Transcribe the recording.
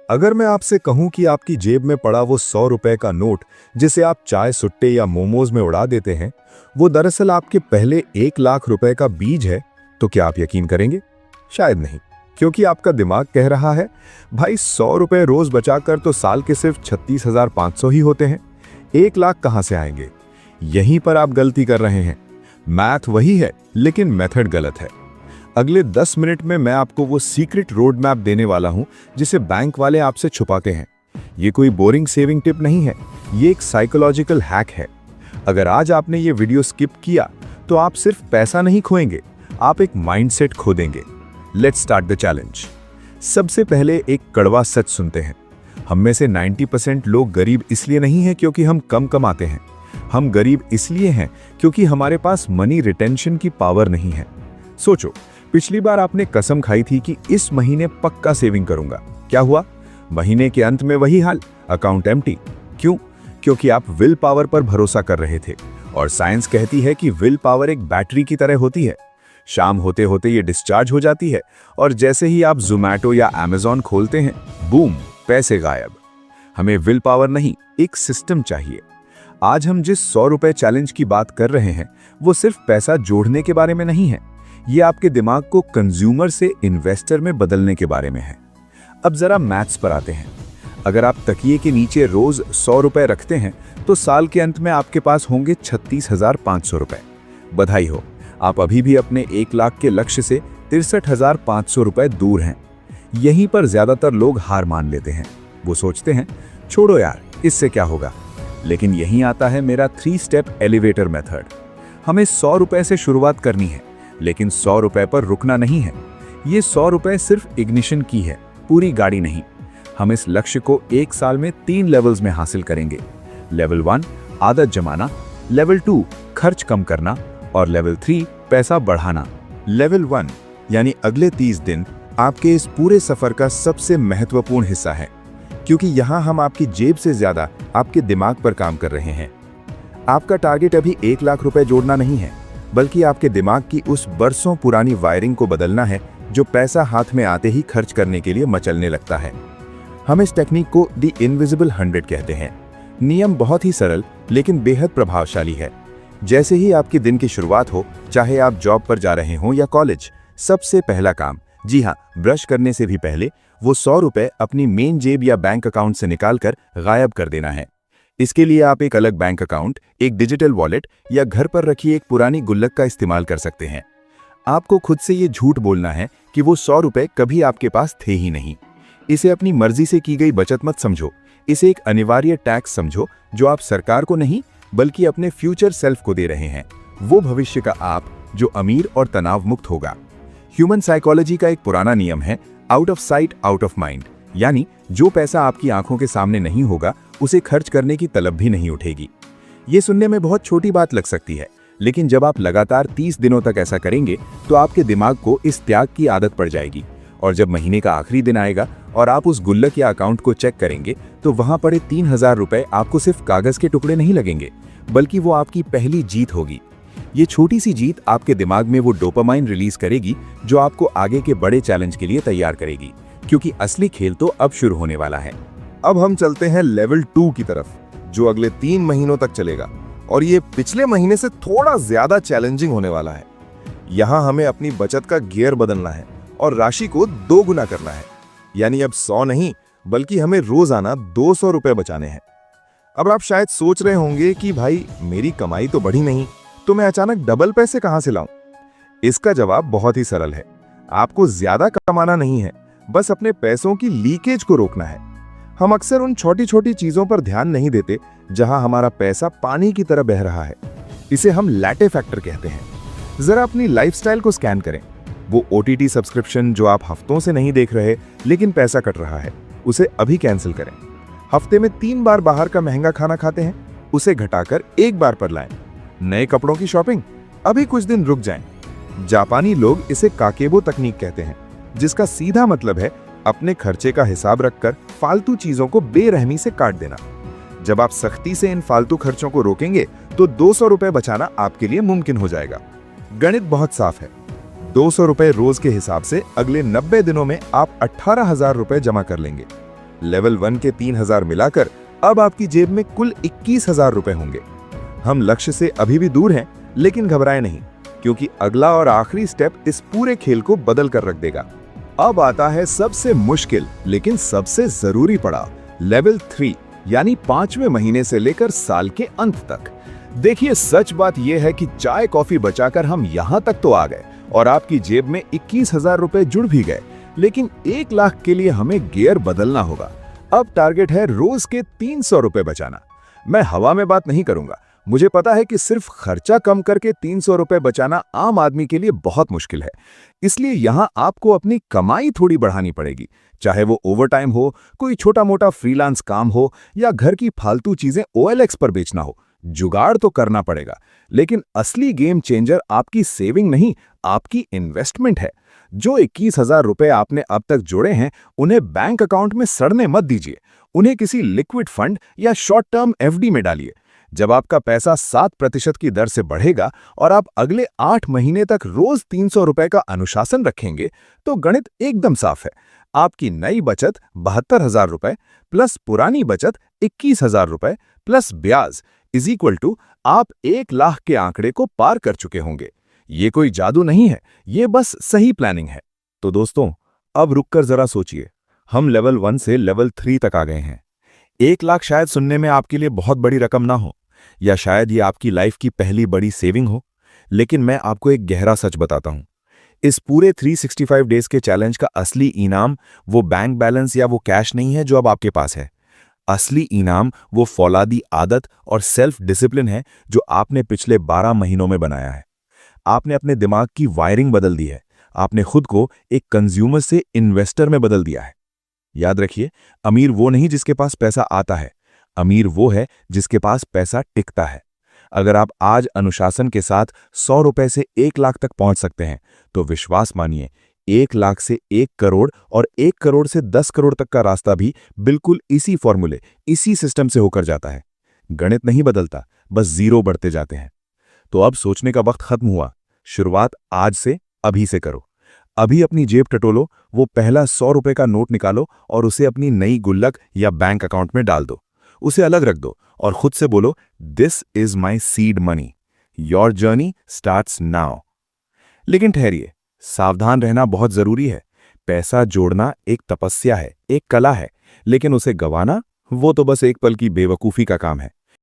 अगर मैं आपसे कहूं कि आपकी जेब में पड़ा वो 100 रुपए का नोट जिसे आप चाय सुट्टे या मोमोज में उड़ा देते हैं, वो दरअसल आपके पहले 1 लाख रुपए का बीज है, तो क्या आप यकीन करेंगे? शायद नहीं, क्योंकि आपका दिमाग कह रहा है, भाई 100 रुपए रोज बचाकर तो साल के सिर्फ 36,500 ही होते हैं, 1 लाख कहां से आएंगे? यहीं पर आप गलती कर रहे हैं। मैथ वही है, लेकिन मेथड गलत है। अगले 10 मिनट में मैं आपको वो सीक्रेट रोड मैप देने वाला हूं जिसे बैंक वाले आपसे छुपाते हैं। ये कोई बोरिंग सेविंग टिप नहीं है, ये एक साइकोलॉजिकल हैक है। अगर आज आपने ये वीडियो स्किप किया तो आप सिर्फ पैसा नहीं खोएंगे, आप एक माइंडसेट खो देंगे। Let's start the challenge. सबसे पहले एक कड़वा सच सुनते हैं। हम में से 90% लोग गरीब इसलिए नहीं हैं क्योंकि हम कम कमाते हैं। हम गरीब इसलिए हैं क्योंकि हमारे पास मनी रिटेंशन की पावर नहीं है। सोचो, पिछली बार आपने कसम खाई थी कि इस महीने पक्का सेविंग करूंगा। क्या हुआ? महीने के अंत में वही हाल, अकाउंट एम्प्टी। क्यों? क्योंकि आप विल पावर पर भरोसा कर रहे थे, और साइंस कहती है कि विल पावर एक बैटरी की तरह होती है। शाम होते होते ये डिस्चार्ज हो जाती है, और जैसे ही आप ज़ोमैटो या अमेज़न खोलते हैं, बूम, पैसे गायब। हमें विल पावर नहीं, एक सिस्टम चाहिए। आज हम जिस 100 रुपए चैलेंज की बात कर रहे हैं, वो सिर्फ पैसा जोड़ने के बारे में नहीं है, ये आपके दिमाग को कंज्यूमर से इन्वेस्टर में बदलने के बारे में है। अब जरा मैथ्स पर आते हैं। अगर आप तकिए के नीचे रोज 100 रुपए रखते हैं तो साल के अंत में आपके पास होंगे 36,500 रुपए। बधाई हो, आप अभी भी अपने 1 लाख के लक्ष्य से 63,500 रुपए दूर हैं। यहीं पर ज्यादातर लोग हार मान लेते हैं। वो सोचते हैं, छोड़ो यार, इससे क्या होगा। लेकिन यहीं आता है मेरा 3 स्टेप एलिवेटर मेथड। हमें 100 रुपए से शुरुआत करनी है, लेकिन 100 रुपए पर रुकना नहीं है। ये 100 रुपए सिर्फ इग्निशन की है, पूरी गाड़ी नहीं। हम इस लक्ष्य को 1 साल में 3 लेवल्स में हासिल करेंगे। लेवल 1 आदत जमाना, लेवल 2 खर्च कम करना, और लेवल 3 पैसा बढ़ाना। लेवल 1 यानी अगले 30 दिन आपके इस पूरे सफर का सबसे महत्वपूर्ण हिस्सा है, क्योंकि यहां हम आपकी जेब से ज्यादा आपके दिमाग पर काम कर रहे हैं। आपका टारगेट अभी 1 लाख रुपए जोड़ना नहीं है, बल्कि आपके दिमाग की उस बरसों पुरानी वायरिंग को बदलना है जो पैसा हाथ में आते ही खर्च करने के लिए मचलने लगता है। हम इस टेक्निक को द इनविजिबल 100 कहते हैं। नियम बहुत ही सरल लेकिन बेहद प्रभावशाली है। जैसे ही आपके दिन की शुरुआत हो, चाहे आप जॉब पर जा रहे हों या कॉलेज, सबसे पहला काम, जी हाँ, ब्रश करने से भी पहले वो 100 रुपए अपनी मेन जेब या बैंक अकाउंट से निकालकर गायब कर देना है। इसके लिए आप एक अलग बैंक अकाउंट, एक डिजिटल वॉलेट या घर पर रखी एक पुरानी गुल्लक का इस्तेमाल कर सकते हैं। आपको खुद से ये झूठ बोलना है कि वो 100 रुपए कभी आपके पास थे ही नहीं। इसे अपनी मर्जी से की गई बचत मत समझो, इसे एक अनिवार्य टैक्स समझो जो आप सरकार को नहीं बल्कि अपने फ्यूचर सेल्फ को दे रहे हैं। वो भविष्य का आप जो अमीर और तनाव मुक्त होगा। ह्यूमन साइकोलॉजी का एक पुराना नियम है, out of sight out of mind, यानी जो पैसा आपकी आंखों के सामने नहीं होगा उसे खर्च करने की तलब भी नहीं उठेगी। ये सुनने में बहुत छोटी बात लग सकती है, लेकिन जब आप लगातार 30 दिनों तक ऐसा करेंगे तो आपके दिमाग को इस त्याग की आदत पड़ जाएगी, और जब महीने का आखिरी दिन आएगा और आप उस गुल्लक या अकाउंट को चेक करेंगे तो वहां पड़े 3,000 रुपए आपको सिर्फ कागज के टुकड़े नहीं लगेंगे, बल्कि वो आपकी पहली जीत होगी। ये छोटी सी जीत आपके दिमाग में वो डोपामाइन रिलीज करेगी जो आपको आगे के बड़े चैलेंज के लिए तैयार करेगी, क्योंकि असली खेल तो अब शुरू होने वाला है। अब हम चलते हैं लेवल 2 की तरफ, जो अगले 3 महीनों तक चलेगा, और ये पिछले महीने से थोड़ा ज्यादा चैलेंजिंग होने वाला है। यहाँ हमें अपनी बचत का गियर बदलना है और राशि को 2 गुना करना है। यानी अब 100 नहीं, बल्कि हमें रोजाना 200 रुपए बचाने हैं। अब आप शायद सोच रहे होंगे कि भाई मेरी कमाई तो बढ़ी नहीं, तो मैं अचानक डबल पैसे कहां से लाऊं? इसका जवाब बहुत ही सरल है। आपको ज्यादा कमाना नहीं है, बस अपने पैसों की लीकेज को रोकना है। हम अक्सर उन छोटी छोटी चीजों पर ध्यान नहीं देते जहां हमारा पैसा पानी की तरह बह रहा है। इसे हम लैटे फैक्टर कहते हैं। जरा अपनी लाइफस्टाइल को स्कैन करें। वो OTT सब्सक्रिप्शन जो आप हफ्तों से नहीं देख रहे लेकिन पैसा कट रहा है, उसे अभी कैंसिल करें। हफ्ते में 3 बार बाहर का महंगा खाना खाते हैं, उसे घटाकर 1 बार पर लाएं। नए कपड़ों की शॉपिंग, अभी कुछ दिन रुक जाएं। जापानी लोग इसे काकेबो तकनीक कहते हैं, जिसका सीधा मतलब है अपने खर्चे का हिसाब रखकर फालतू चीजों को बेरहमी से काट देना। जब आप सख्ती से इन फालतू खर्चों को रोकेंगे तो 200 रुपए बचाना आपके लिए मुमकिन हो जाएगा। गणित बहुत साफ है। 200 रुपए रोज के हिसाब से अगले 90 दिनों में आप 18,000 रुपए जमा कर लेंगे। लेवल 1 के 3000 मिलाकर अब आपकी जेब में कुल 21,000 रुपए होंगे। हम लक्ष्य से अभी भी दूर हैं, लेकिन घबराएं नहीं, क्योंकि अगला और आखिरी स्टेप इस पूरे खेल को बदल कर रख देगा। अब आता है सबसे मुश्किल लेकिन सबसे जरूरी पड़ाव, लेवल 3, यानी 5वें महीने से लेकर साल के अंत तक। देखिए, सच बात यह है कि चाय कॉफी बचाकर हम यहां तक तो आ गए और आपकी जेब में 21,000 रुपए जुड़ भी गए, लेकिन 1 लाख के लिए हमें गियर बदलना होगा। अब टारगेट है रोज के 300 रुपए बचाना। मैं हवा में बात नहीं करूंगा, मुझे पता है कि सिर्फ खर्चा कम करके 300 रुपए बचाना आम आदमी के लिए बहुत मुश्किल है। इसलिए यहां आपको अपनी कमाई थोड़ी बढ़ानी पड़ेगी, चाहे वो ओवरटाइम हो, कोई छोटा मोटा फ्रीलांस काम हो या घर की फालतू चीजें OLX पर बेचना हो। जुगाड़ तो करना पड़ेगा, लेकिन असली गेम चेंजर आपकी सेविंग नहीं, आपकी इन्वेस्टमेंट है। जो 21,000 रुपए आपने अब तक जोड़े हैं, उन्हें बैंक अकाउंट में सड़ने मत दीजिए। उन्हें किसी लिक्विड फंड या शॉर्ट टर्म FD में डालिए। जब आपका पैसा 7% की दर से बढ़ेगा और आप अगले 8 महीने तक रोज 300 रुपए का अनुशासन रखेंगे, तो गणित एकदम साफ है। आपकी नई बचत 72,000 रुपए प्लस पुरानी बचत 21,000 रुपए प्लस ब्याज इज इक्वल टू आप 1 लाख के आंकड़े को पार कर चुके होंगे। ये कोई जादू नहीं है, ये बस सही प्लानिंग है। तो दोस्तों, अब रुककर जरा सोचिए, हम लेवल 1 से लेवल 3 तक आ गए हैं। 1 लाख शायद सुनने में आपके लिए बहुत बड़ी रकम ना हो, या शायद ये आपकी लाइफ की पहली बड़ी सेविंग हो, लेकिन मैं आपको एक गहरा सच बताता हूं। इस पूरे 365 डेज के चैलेंज का असली इनाम वो बैंक बैलेंस या वो कैश नहीं है जो अब आपके पास है। असली इनाम वो फौलादी आदत और सेल्फ डिसिप्लिन है जो आपने पिछले 12 महीनों में बनाया है। आपने अपने दिमाग की वायरिंग बदल दी है। आपने खुद को एक कंज्यूमर से इन्वेस्टर में बदल दिया है। याद रखिए, अमीर वो नहीं जिसके पास पैसा आता है, अमीर वो है जिसके पास पैसा टिकता है। अगर आप आज अनुशासन के साथ 100 रुपए से 1 लाख तक पहुंच सकते हैं, तो विश्वास मानिए, 1 लाख से 1 करोड़ और 1 करोड़ से 10 करोड़ तक का रास्ता भी बिल्कुल इसी फॉर्मूले, इसी सिस्टम से होकर जाता है। गणित नहीं बदलता, बस जीरो बढ़ते जाते हैं। तो अब सोचने का वक्त खत्म हुआ। शुरुआत आज से, अभी से करो। अभी अपनी जेब टटोलो, वो पहला 100 रुपए का नोट निकालो और उसे अपनी नई गुल्लक या बैंक अकाउंट में डाल दो। उसे अलग रख दो और खुद से बोलो, this is my seed money, your journey starts now. लेकिन ठहरिए, सावधान रहना बहुत जरूरी है। पैसा जोड़ना एक तपस्या है, एक कला है, लेकिन उसे गंवाना वो तो बस एक पल की बेवकूफी का काम है।